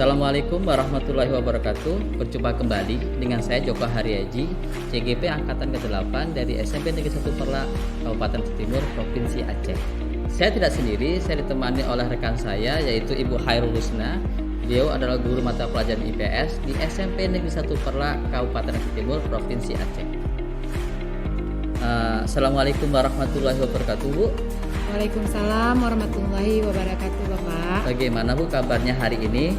Assalamualaikum warahmatullahi wabarakatuh. Berjumpa kembali dengan saya Joko Haryaji, CGP Angkatan ke-8 dari SMP Negeri 1 Perlak, Kabupaten Timur, Provinsi Aceh. Saya tidak sendiri, saya ditemani oleh rekan saya yaitu Ibu Hairul Husna. Beliau adalah guru mata pelajaran IPS di SMP Negeri 1 Perlak, Kabupaten Timur, Provinsi Aceh. Assalamualaikum warahmatullahi wabarakatuh, Bu. Waalaikumsalam warahmatullahi wabarakatuh, Bapak. Bagaimana Bu kabarnya hari ini?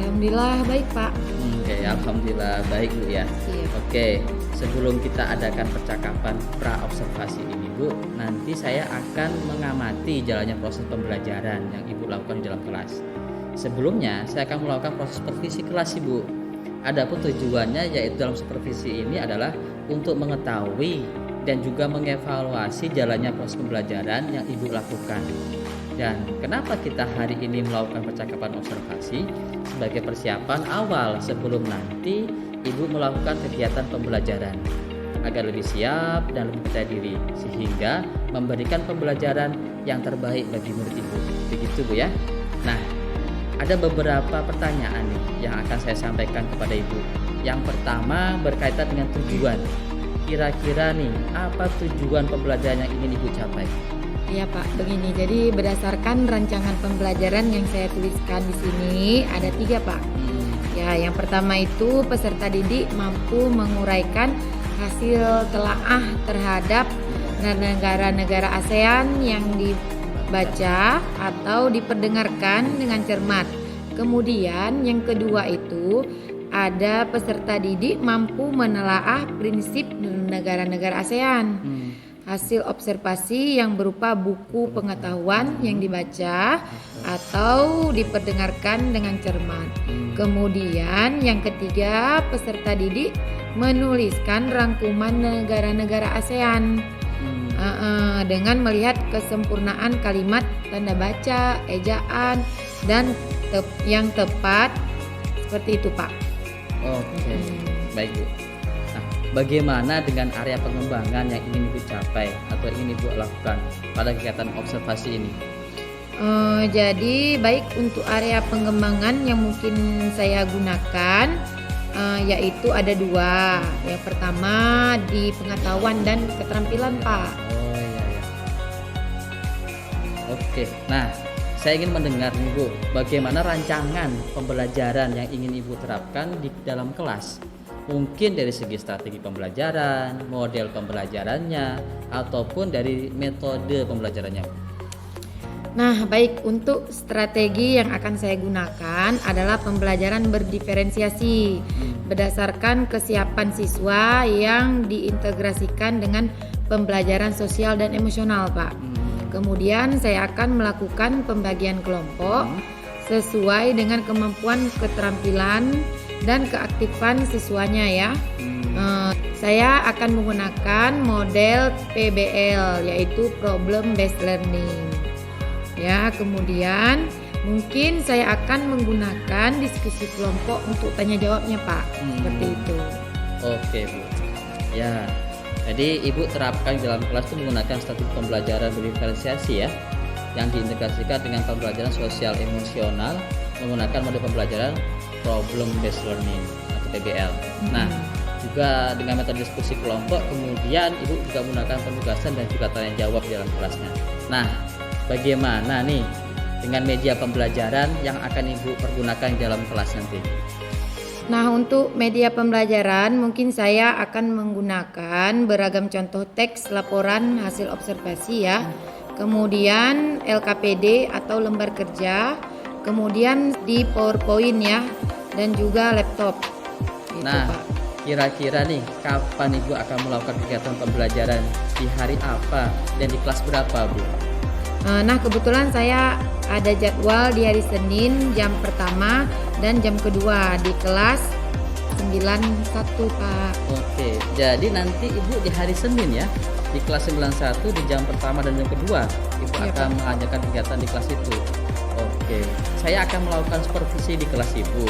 Alhamdulillah baik, Pak. Oke, alhamdulillah baik Bu ya. Siap. Oke, sebelum kita adakan percakapan pra-observasi ini Bu, nanti saya akan mengamati jalannya proses pembelajaran yang Ibu lakukan di dalam kelas. Sebelumnya, saya akan melakukan proses supervisi kelas Ibu. Adapun tujuannya yaitu dalam supervisi ini adalah untuk mengetahui dan juga mengevaluasi jalannya proses pembelajaran yang Ibu lakukan. Dan kenapa kita hari ini melakukan percakapan observasi? Sebagai persiapan awal sebelum nanti Ibu melakukan kegiatan pembelajaran agar lebih siap dan lebih percaya diri, sehingga memberikan pembelajaran yang terbaik bagi murid Ibu. Begitu Bu ya. Nah, ada beberapa pertanyaan nih yang akan saya sampaikan kepada Ibu. Yang pertama berkaitan dengan tujuan. Kira-kira nih, apa tujuan pembelajaran yang ingin Ibu capai? Iya, Pak. Begini, jadi berdasarkan rancangan pembelajaran yang saya tuliskan di sini ada 3, Pak. Ya, yang pertama itu peserta didik mampu menguraikan hasil telaah terhadap negara-negara ASEAN yang dibaca atau diperdengarkan dengan cermat. Kemudian yang kedua itu ada peserta didik mampu menelaah prinsip negara-negara ASEAN. Hasil observasi yang berupa buku pengetahuan yang dibaca atau diperdengarkan dengan cermat. Kemudian yang ketiga, peserta didik menuliskan rangkuman negara-negara ASEAN dengan melihat kesempurnaan kalimat, tanda baca, ejaan, dan yang tepat. Seperti itu, Pak. Oke, baik Bu. Nah, bagaimana dengan area pengembangan yang ingin Ibu capai atau ingin Ibu lakukan pada kegiatan observasi ini? Jadi baik untuk area pengembangan yang mungkin saya gunakan yaitu ada 2. Yang pertama di pengetahuan dan keterampilan, Pak. Oh iya. Oke, nah saya ingin mendengar nih Bu, bagaimana rancangan pembelajaran yang ingin Ibu terapkan di dalam kelas? Mungkin dari segi strategi pembelajaran, model pembelajarannya, ataupun dari metode pembelajarannya. Nah, baik, untuk strategi yang akan saya gunakan adalah pembelajaran berdiferensiasi berdasarkan kesiapan siswa yang diintegrasikan dengan pembelajaran sosial dan emosional, Pak. Kemudian saya akan melakukan pembagian kelompok sesuai dengan kemampuan, keterampilan, dan keaktifan siswanya ya. Saya akan menggunakan model PBL yaitu Problem Based Learning. Ya, kemudian mungkin saya akan menggunakan diskusi kelompok untuk tanya jawabnya, Pak. Seperti itu. Oke Bu. Ya. Jadi Ibu terapkan dalam kelas itu menggunakan strategi pembelajaran berdiferensiasi ya, yang diintegrasikan dengan pembelajaran sosial emosional menggunakan mode pembelajaran Problem Based Learning atau PBL. Nah, juga dengan metode diskusi kelompok, kemudian Ibu juga menggunakan penugasan dan juga tanya jawab di dalam kelasnya. Nah, bagaimana nih dengan media pembelajaran yang akan Ibu pergunakan di dalam kelas nanti? Nah, untuk media pembelajaran mungkin saya akan menggunakan beragam contoh teks laporan hasil observasi ya. Kemudian LKPD atau lembar kerja, kemudian di PowerPoint ya, dan juga laptop. Gitu, nah, Pak. Kira-kira nih kapan Ibu akan melakukan kegiatan pembelajaran, di hari apa dan di kelas berapa Bu? Nah, kebetulan saya ada jadwal di hari Senin jam pertama dan jam kedua di kelas 91, Pak. Oke, jadi nanti Ibu di hari Senin ya, di kelas 91 di jam pertama dan jam kedua Ibu akan mengajarkan kegiatan di kelas itu. Oke, saya akan melakukan supervisi di kelas Ibu.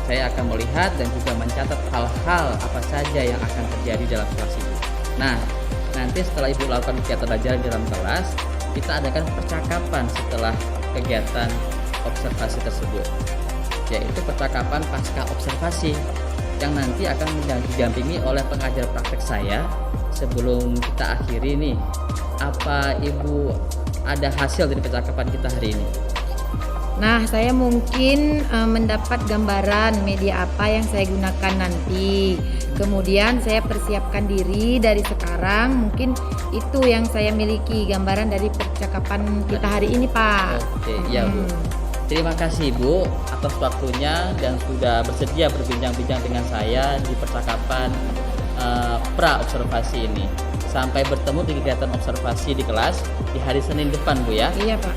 Saya akan melihat dan juga mencatat hal-hal apa saja yang akan terjadi dalam kelas Ibu. Nah, nanti setelah Ibu lakukan kegiatan belajar di dalam kelas, kita adakan percakapan setelah kegiatan observasi tersebut. yaitu percakapan pasca observasi yang nanti akan didampingi oleh pengajar praktek saya. Sebelum kita akhiri nih, apa Ibu ada hasil dari percakapan kita hari ini? Nah, saya mungkin mendapat gambaran media apa yang saya gunakan nanti. Kemudian saya persiapkan diri dari sekarang. Mungkin itu yang saya miliki, gambaran dari percakapan kita hari ini, Pak. Oke, ya Bu. Terima kasih Bu atas waktunya dan sudah bersedia berbincang-bincang dengan saya di percakapan pra observasi ini. Sampai bertemu di kegiatan observasi di kelas di hari Senin depan Bu ya. Iya Pak.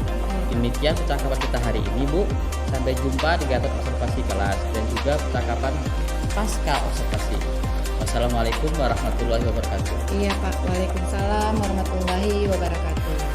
Demikian percakapan kita hari ini Bu. Sampai jumpa di kegiatan observasi kelas dan juga percakapan pasca observasi. Wassalamualaikum warahmatullahi wabarakatuh. Iya Pak. Waalaikumsalam warahmatullahi wabarakatuh.